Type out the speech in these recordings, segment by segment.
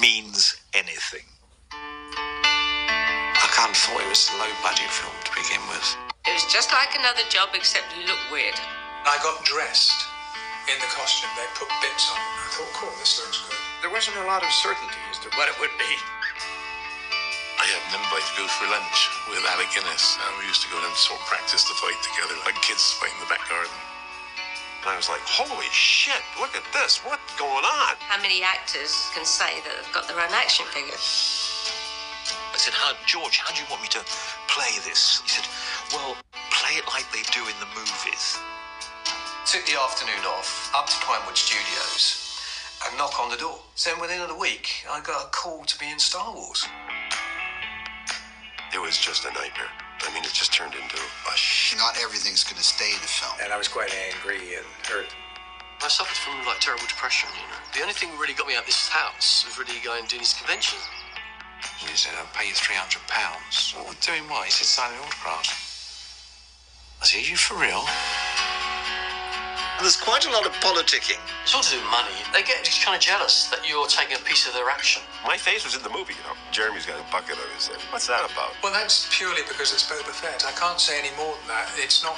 means anything. I kind of thought it was a low-budget film to begin with. It was just like another job, except you look weird. I got dressed in the costume. They put bits on it. I thought, cool, this looks good. There wasn't a lot of certainty as to what it would be. I had an invite to go for lunch with Alec Guinness, and we used to go and sort of practice the fight together, like kids fighting in the back garden. And I was like, holy shit, look at this. What's going on? How many actors can say that they've got their own action figure? I said, George, how do you want me to play this? He said, well, play it like they do in the movies. Took the afternoon off, up to Pinewood Studios, and knock on the door. So within a week, I got a call to be in Star Wars. It was just a nightmare. I mean, it just turned into a Not everything's going to stay in the film. And I was quite angry and hurt. I suffered from, like, terrible depression, you know. The only thing that really got me out of this house was really going and doing these conventions. He said, I'll pay you £300. Well, doing what? He said, signing autographs. I said, are you for real? There's quite a lot of politicking. It's all to do with money. They get kind of jealous that you're taking a piece of their action. My face was in the movie, you know. Jeremy's got a bucket on his head. What's that about? Well, that's purely because it's Boba Fett. I can't say any more than that. It's not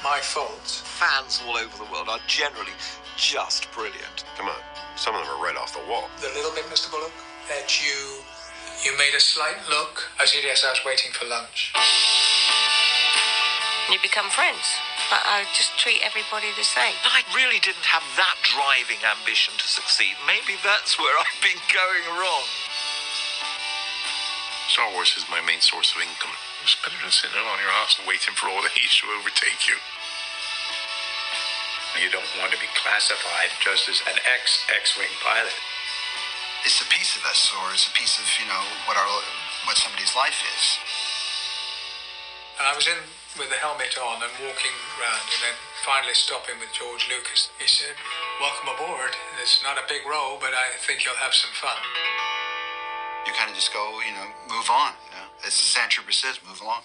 my fault. Fans all over the world are generally just brilliant. Come on. Some of them are right off the wall. The little bit, Mr. Bulloch, that you made a slight look. I said, yes, I was waiting for lunch. You become friends. But I just treat everybody the same. I really didn't have that driving ambition to succeed. Maybe that's where I've been going wrong. Star Wars is my main source of income. It's better than sitting around your house and waiting for all the age to overtake you. You don't want to be classified just as an X-Wing pilot. It's a piece of us, or it's a piece of, what somebody's life is. And I was in with the helmet on and walking around, and then finally stopping with George Lucas. He said, welcome aboard. It's not a big role, but I think you'll have some fun. You kind of just go, move on. As the Sand Trooper says, move along.